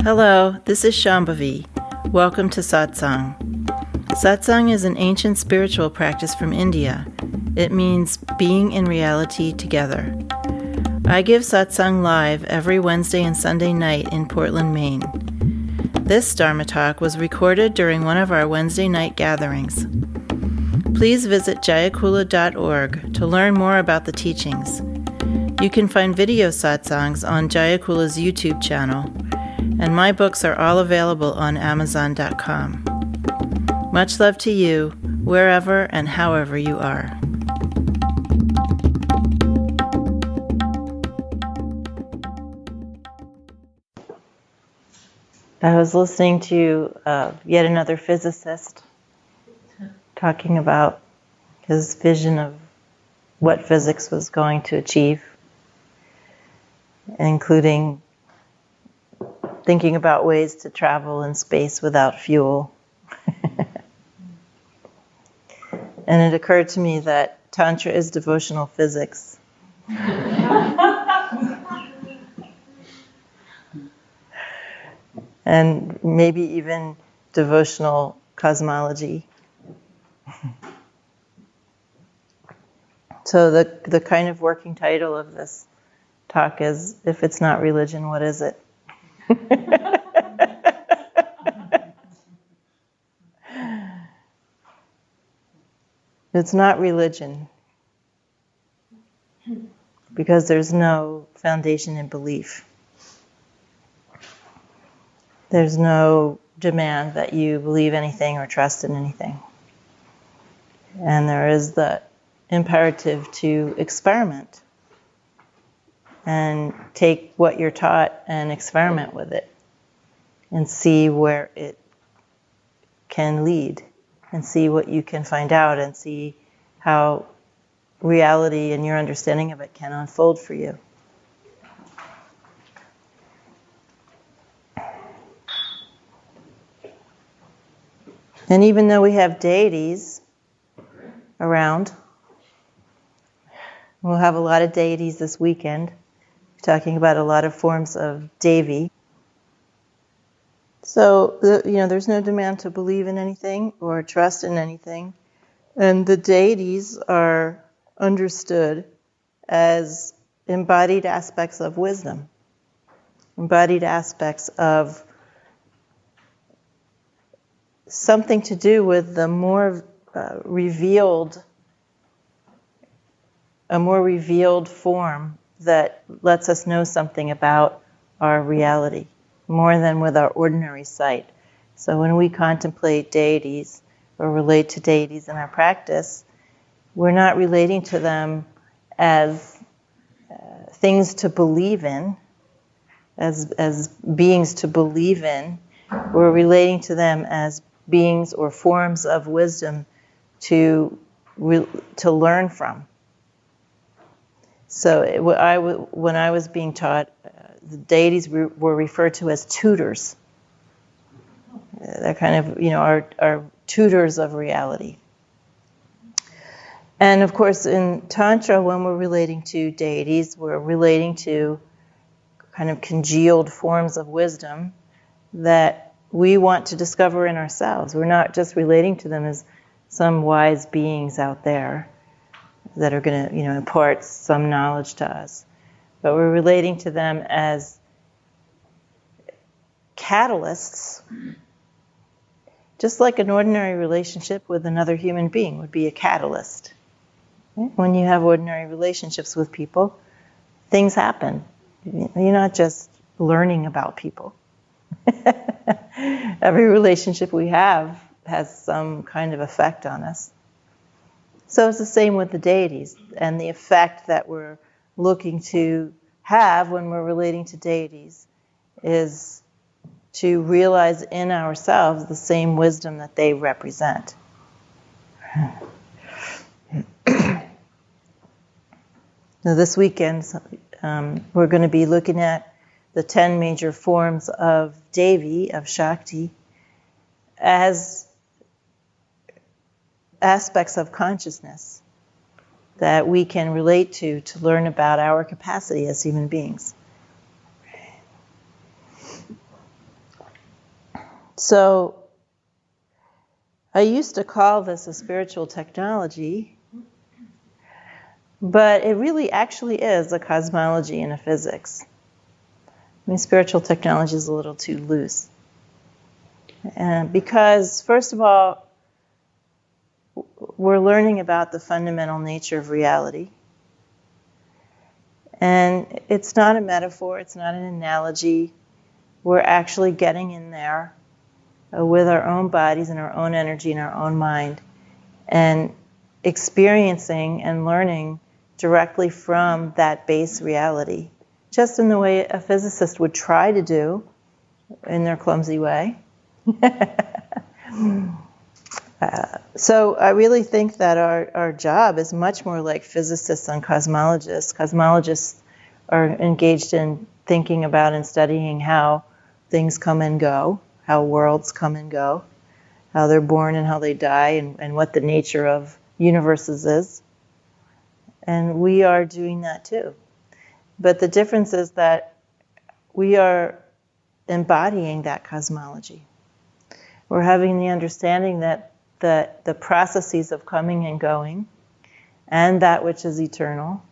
Hello, this is Shambhavi. Welcome to Satsang. Satsang is an ancient spiritual practice from India. It means being in reality together. I give Satsang live every Wednesday and Sunday night in Portland, Maine. This Dharma talk was recorded during one of our Wednesday night gatherings. Please visit jayakula.org to learn more about the teachings. You can find video satsangs on Jayakula's YouTube channel, and my books are all available on Amazon.com. Much love to you, wherever and however you are. I was listening to yet another physicist talking about his vision of what physics was going to achieve, including thinking about ways to travel in space without fuel. And it occurred to me that Tantra is devotional physics. And maybe even devotional cosmology. So the kind of working title of this talk is, if it's not religion, what is it? It's not religion, because there's no foundation in belief. There's no demand that you believe anything or trust in anything. And there is the imperative to experiment and take what you're taught and experiment with it and see where it can lead and see what you can find out and see how reality and your understanding of it can unfold for you. And even though we have deities around, we'll have a lot of deities this weekend. We're talking about a lot of forms of Devi. So, there's no demand to believe in anything or trust in anything. And the deities are understood as embodied aspects of wisdom, embodied aspects of something to do with the more revealed form that lets us know something about our reality, more than with our ordinary sight. So when we contemplate deities or relate to deities in our practice, we're not relating to them as things to believe in, as beings to believe in. We're relating to them as beings or forms of wisdom to learn from. So when I was being taught, the deities were referred to as tutors. They're kind of, our tutors of reality. And of course, in Tantra, when we're relating to deities, we're relating to kind of congealed forms of wisdom that we want to discover in ourselves. We're not just relating to them as some wise beings out there that are going to, impart some knowledge to us. But we're relating to them as catalysts, just like an ordinary relationship with another human being would be a catalyst. When you have ordinary relationships with people, things happen. You're not just learning about people. Every relationship we have has some kind of effect on us. So it's the same with the deities, and the effect that we're looking to have when we're relating to deities is to realize in ourselves the same wisdom that they represent. Now this weekend, we're going to be looking at the 10 major forms of Devi, of Shakti, as aspects of consciousness that we can relate to learn about our capacity as human beings. So I used to call this a spiritual technology, but it really actually is a cosmology and a physics. I mean, spiritual technology is a little too loose. And because, first of all, we're learning about the fundamental nature of reality. And it's not a metaphor, it's not an analogy. We're actually getting in there with our own bodies and our own energy and our own mind and experiencing and learning directly from that base reality, just in the way a physicist would try to do in their clumsy way. So I really think that our job is much more like physicists and cosmologists. Cosmologists are engaged in thinking about and studying how things come and go, how worlds come and go, how they're born and how they die, and what the nature of universes is. And we are doing that too. But the difference is that we are embodying that cosmology. We're having the understanding that the processes of coming and going and that which is eternal,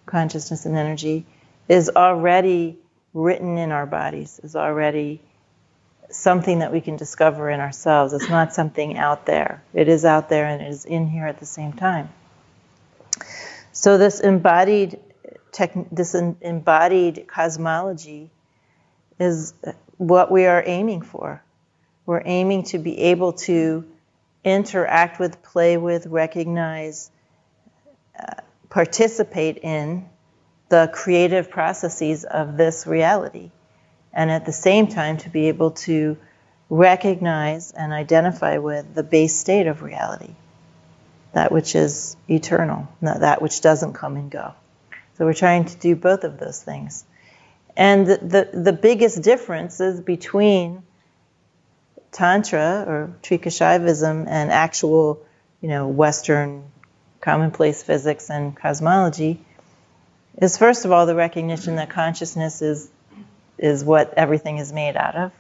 consciousness and energy, is already written in our bodies, is already something that we can discover in ourselves. It's not something out there. It is out there and it is in here at the same time. So this embodied cosmology is what we are aiming for. We're aiming to be able to interact with, play with, recognize, participate in the creative processes of this reality. And at the same time to be able to recognize and identify with the base state of reality, that which is eternal, not that which doesn't come and go. So we're trying to do both of those things. And the biggest difference is between Tantra or Trikashaivism and actual, Western commonplace physics and cosmology is, first of all, the recognition that consciousness is what everything is made out of.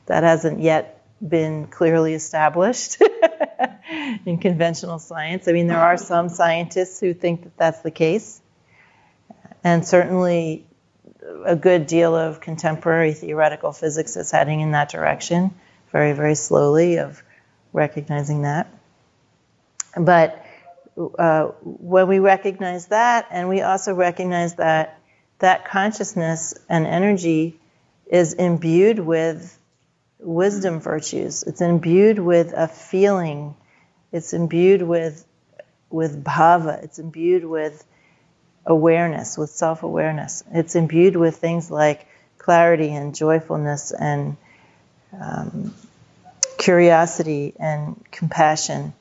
That hasn't yet been clearly established in conventional science. I mean, there are some scientists who think that that's the case. And certainly a good deal of contemporary theoretical physics is heading in that direction, very, very slowly, of recognizing that. But when we recognize that, and we also recognize that consciousness and energy is imbued with wisdom virtues. It's imbued with a feeling. It's imbued with bhava. It's imbued with awareness, with self-awareness. It's imbued with things like clarity and joyfulness and curiosity and compassion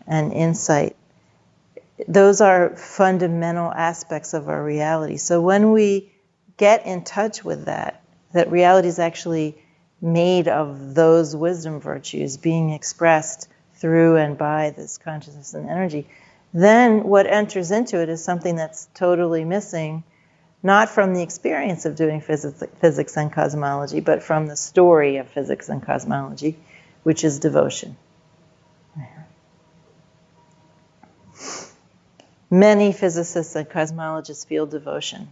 and insight. Those are fundamental aspects of our reality. So when we get in touch with that reality is actually made of those wisdom virtues being expressed through and by this consciousness and energy, then what enters into it is something that's totally missing, not from the experience of doing physics and cosmology, but from the story of physics and cosmology, which is devotion. Many physicists and cosmologists feel devotion,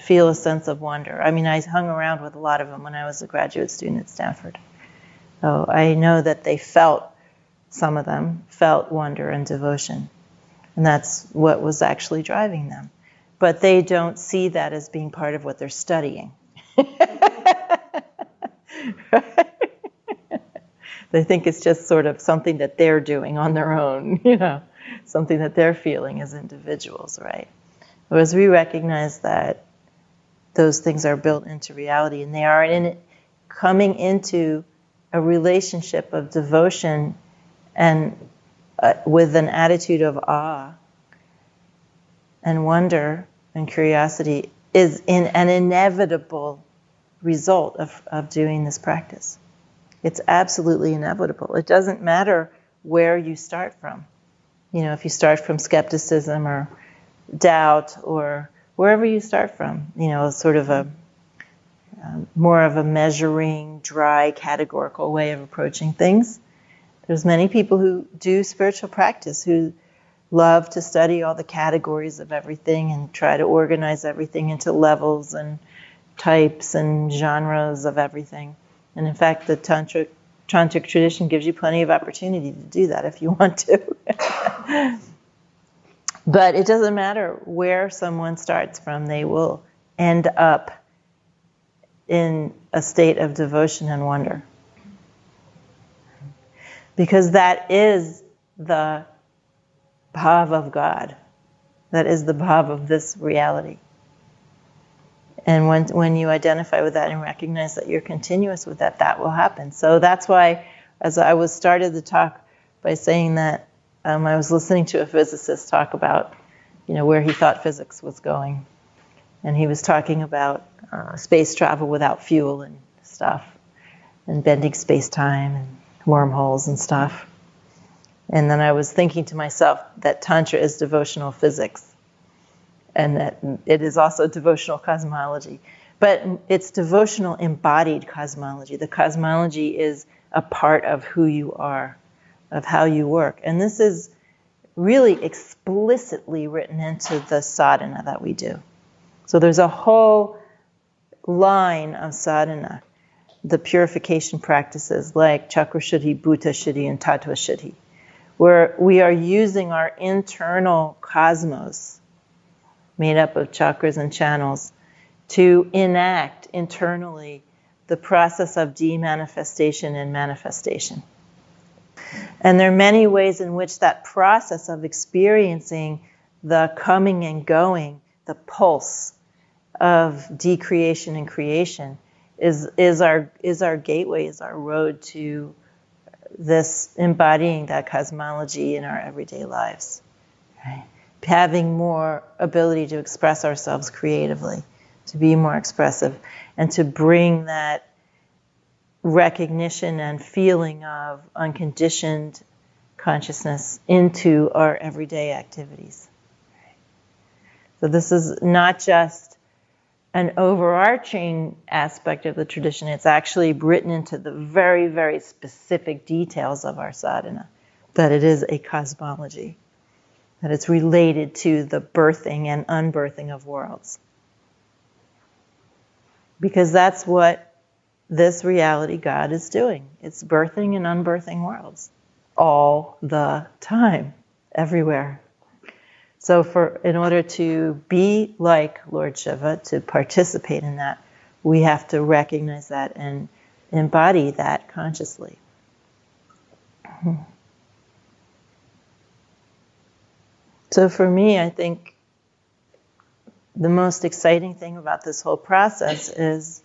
feel a sense of wonder. I mean, I hung around with a lot of them when I was a graduate student at Stanford. So I know that some of them felt wonder and devotion. And that's what was actually driving them. But they don't see that as being part of what they're studying. They think it's just sort of something that they're doing on their own, something that they're feeling as individuals, right? Whereas we recognize that those things are built into reality, and they are coming into a relationship of devotion and with an attitude of awe and wonder and curiosity is an inevitable result of doing this practice. It's absolutely inevitable. It doesn't matter where you start from. If you start from skepticism or doubt or wherever you start from, sort of more of a measuring, dry, categorical way of approaching things. There's many people who do spiritual practice who love to study all the categories of everything and try to organize everything into levels and types and genres of everything. And in fact, the tantric tradition gives you plenty of opportunity to do that if you want to. But it doesn't matter where someone starts from, they will end up in a state of devotion and wonder. Because that is the bhav of God. That is the bhav of this reality. And when you identify with that and recognize that you're continuous with that, that will happen. So that's why, as I started the talk by saying that I was listening to a physicist talk about, where he thought physics was going. And he was talking about space travel without fuel and stuff, and bending space-time and wormholes and stuff. And then I was thinking to myself that Tantra is devotional physics, and that it is also devotional cosmology. But it's devotional embodied cosmology. The cosmology is a part of who you are, of how you work. And this is really explicitly written into the sadhana that we do. So there's a whole line of sadhana, the purification practices like chakra shuddhi, bhuta shuddhi, and tattva shuddhi, where we are using our internal cosmos, made up of chakras and channels, to enact internally the process of demanifestation and manifestation. And there are many ways in which that process of experiencing the coming and going, the pulse of decreation and creation, is our gateway, is our road to this embodying that cosmology in our everyday lives. Right? Having more ability to express ourselves creatively, to be more expressive, and to bring that recognition and feeling of unconditioned consciousness into our everyday activities. So this is not just an overarching aspect of the tradition, it's actually written into the very, very specific details of our sadhana, that it is a cosmology, that it's related to the birthing and unbirthing of worlds. Because that's what this reality God is doing. It's birthing and unbirthing worlds all the time, everywhere. So in order to be like Lord Shiva, to participate in that, we have to recognize that and embody that consciously. So for me, I think the most exciting thing about this whole process is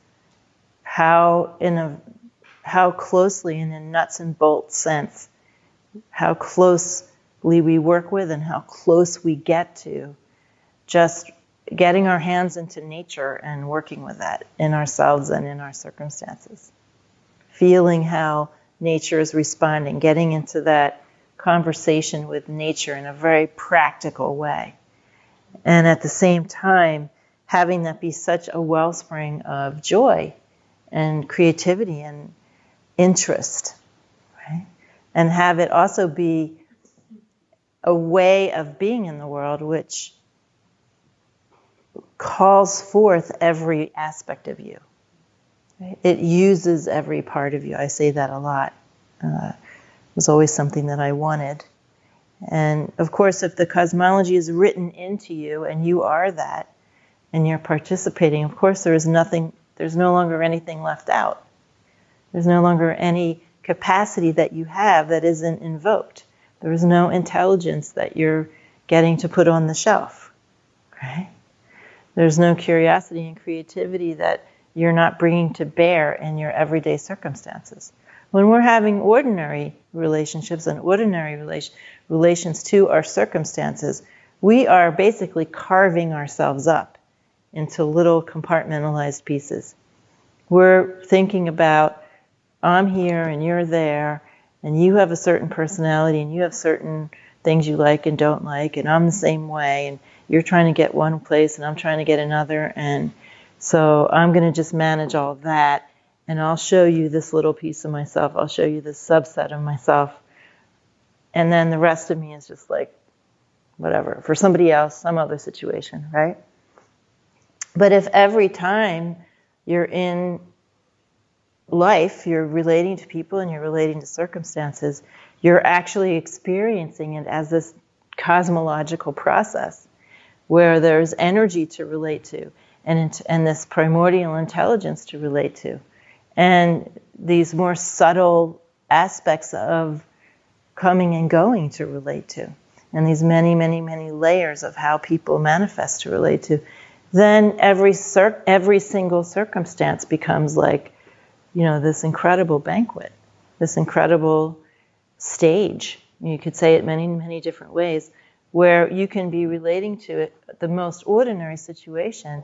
how closely, in a nuts and bolts sense, how closely we work with and how close we get to just getting our hands into nature and working with that in ourselves and in our circumstances. Feeling how nature is responding, getting into that conversation with nature in a very practical way. And at the same time, having that be such a wellspring of joy and creativity and interest, right? And have it also be a way of being in the world which calls forth every aspect of you. Right? It uses every part of you. I say that a lot. It was always something that I wanted. And of course, if the cosmology is written into you and you are that, and you're participating, of course there's no longer anything left out. There's no longer any capacity that you have that isn't invoked. There is no intelligence that you're getting to put on the shelf. Right? There's no curiosity and creativity that you're not bringing to bear in your everyday circumstances. When we're having ordinary relationships and ordinary relations to our circumstances, we are basically carving ourselves up into little compartmentalized pieces. We're thinking about, I'm here and you're there, and you have a certain personality and you have certain things you like and don't like, and I'm the same way, and you're trying to get one place and I'm trying to get another, and So I'm going to just manage all that, and I'll show you this little piece of myself. I'll show you this subset of myself. And then the rest of me is just like, whatever, for somebody else, some other situation, right? But if every time you're in life, you're relating to people and you're relating to circumstances, you're actually experiencing it as this cosmological process where there's energy to relate to and this primordial intelligence to relate to, and these more subtle aspects of coming and going to relate to, and these many, many, many layers of how people manifest to relate to, then every single circumstance becomes like, this incredible banquet, this incredible stage. You could say it many, many different ways, where you can be relating to it, the most ordinary situation,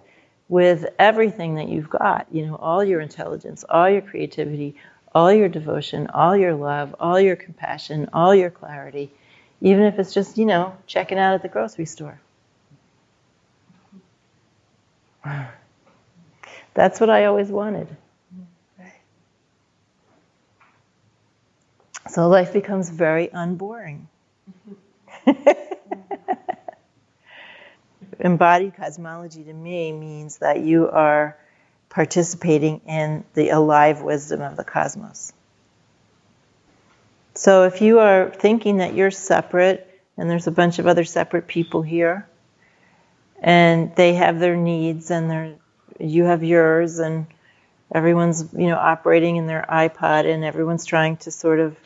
with everything that you've got, all your intelligence, all your creativity, all your devotion, all your love, all your compassion, all your clarity, even if it's just, checking out at the grocery store. That's what I always wanted. So life becomes very unboring. Embodied cosmology to me means that you are participating in the alive wisdom of the cosmos. So if you are thinking that you're separate and there's a bunch of other separate people here and they have their needs and you have yours, and everyone's operating in their iPod and everyone's trying to sort of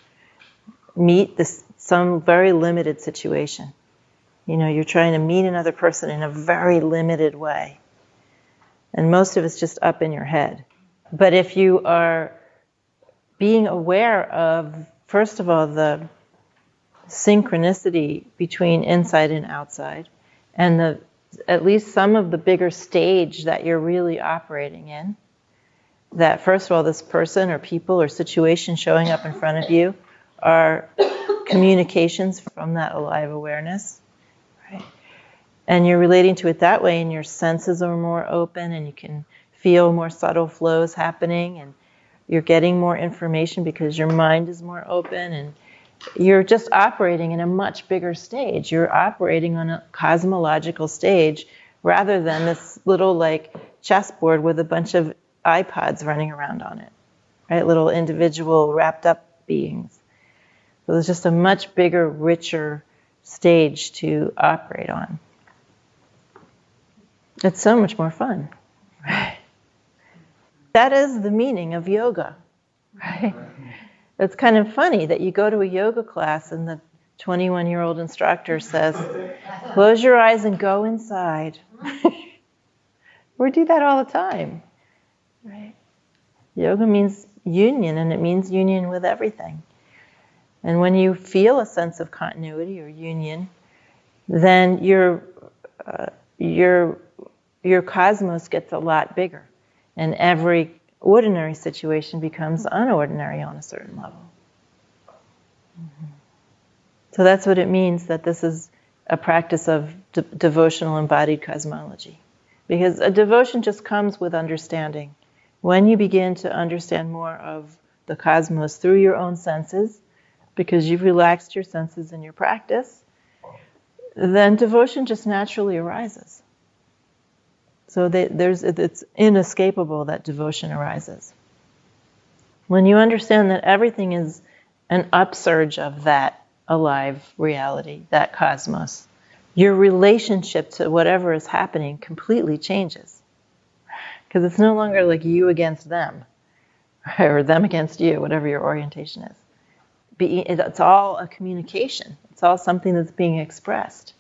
meet some very limited situation. You're trying to meet another person in a very limited way. And most of it's just up in your head. But if you are being aware of, first of all, the synchronicity between inside and outside, and at least some of the bigger stage that you're really operating in, that first of all, this person or people or situation showing up in front of you are communications from that alive awareness. And you're relating to it that way, and your senses are more open, and you can feel more subtle flows happening, and you're getting more information because your mind is more open, and you're just operating in a much bigger stage. You're operating on a cosmological stage rather than this little chessboard with a bunch of iPods running around on it, right? Little individual wrapped up beings. So there's just a much bigger, richer stage to operate on. It's so much more fun. Right? That is the meaning of yoga. Right? It's kind of funny that you go to a yoga class and the 21-year-old instructor says, close your eyes and go inside. We do that all the time. Right? Yoga means union, and it means union with everything. And when you feel a sense of continuity or union, then your cosmos gets a lot bigger, and every ordinary situation becomes unordinary on a certain level. So that's what it means that this is a practice of devotional embodied cosmology. Because a devotion just comes with understanding. When you begin to understand more of the cosmos through your own senses, because you've relaxed your senses in your practice, then devotion just naturally arises. So it's inescapable that devotion arises. When you understand that everything is an upsurge of that alive reality, that cosmos, your relationship to whatever is happening completely changes. Because it's no longer like you against them, or them against you, whatever your orientation is. It's all a communication. It's all something that's being expressed.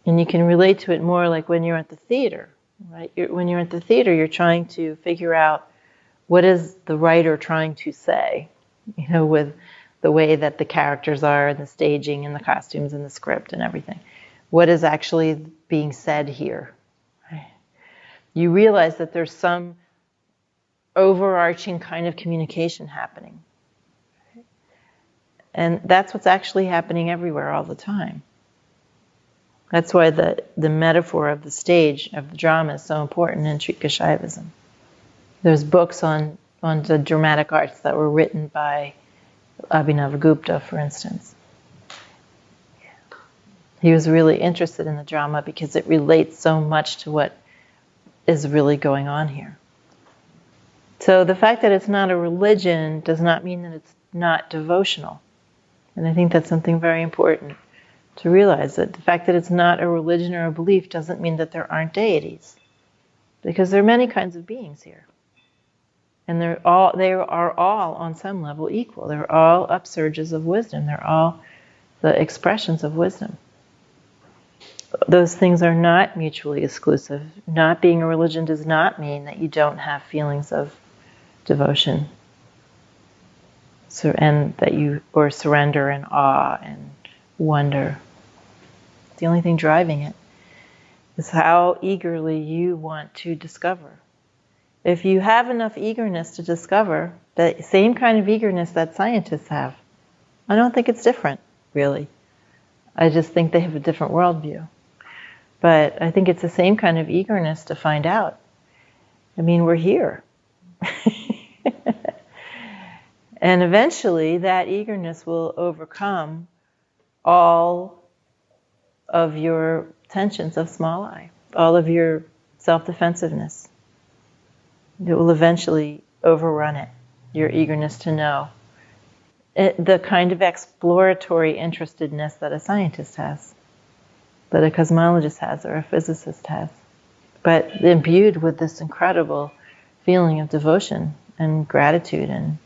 And you can relate to it more like when you're at the theater, right? When you're at the theater, you're trying to figure out what is the writer trying to say, with the way that the characters are and the staging and the costumes and the script and everything. What is actually being said here? Right? You realize that there's some overarching kind of communication happening. And that's what's actually happening everywhere all the time. That's why the metaphor of the stage, of the drama, is so important in Trika Shaivism. There's books on the dramatic arts that were written by Abhinavagupta, for instance. He was really interested in the drama because it relates so much to what is really going on here. So the fact that it's not a religion does not mean that it's not devotional. And I think that's something very important to realize, that the fact that it's not a religion or a belief doesn't mean that there aren't deities. Because there are many kinds of beings here. And they are all on some level equal. They're all upsurges of wisdom. They're all the expressions of wisdom. Those things are not mutually exclusive. Not being a religion does not mean that you don't have feelings of devotion, and that or surrender and awe and wonder. The only thing driving it is how eagerly you want to discover. If you have enough eagerness to discover, the same kind of eagerness that scientists have, I don't think it's different, really. I just think they have a different worldview. But I think it's the same kind of eagerness to find out. I mean, we're here. And eventually that eagerness will overcome all of your tensions of small I, all of your self-defensiveness. It will eventually overrun it, your eagerness to know. The kind of exploratory interestedness that a scientist has, that a cosmologist has, or a physicist has. But imbued with this incredible feeling of devotion and gratitude and,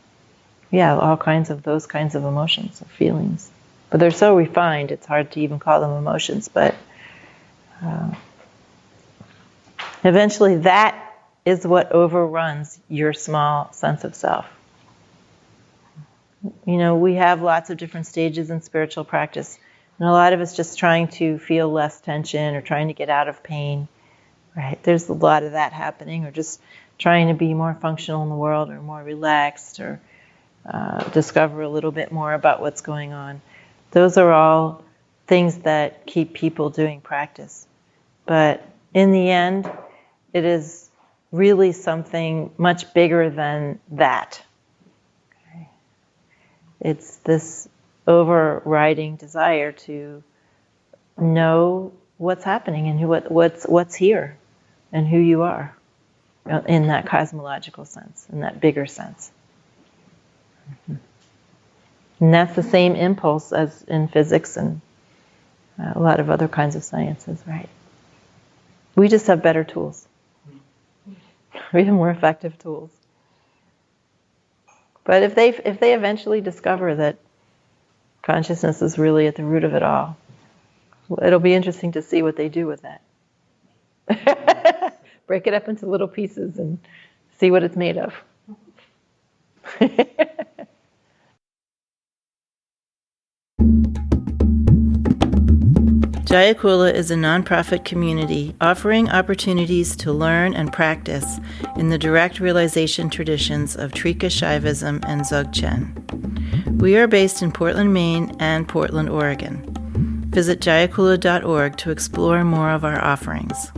all kinds of those kinds of emotions or feelings. But they're so refined, it's hard to even call them emotions. But eventually that is what overruns your small sense of self. We have lots of different stages in spiritual practice. And a lot of us just trying to feel less tension or trying to get out of pain. Right? There's a lot of that happening. Or just trying to be more functional in the world, or more relaxed, or discover a little bit more about what's going on. Those are all things that keep people doing practice. But in the end, it is really something much bigger than that. Okay. It's this overriding desire to know what's happening and what's here and who you are in that cosmological sense, in that bigger sense. And that's the same impulse as in physics and a lot of other kinds of sciences, right? We just have better tools. We have more effective tools. But if they eventually discover that consciousness is really at the root of it all, it'll be interesting to see what they do with that. Break it up into little pieces and see what it's made of. Jayakula is a nonprofit community offering opportunities to learn and practice in the direct realization traditions of Trika Shaivism and Dzogchen. We are based in Portland, Maine and Portland, Oregon. Visit jayakula.org to explore more of our offerings.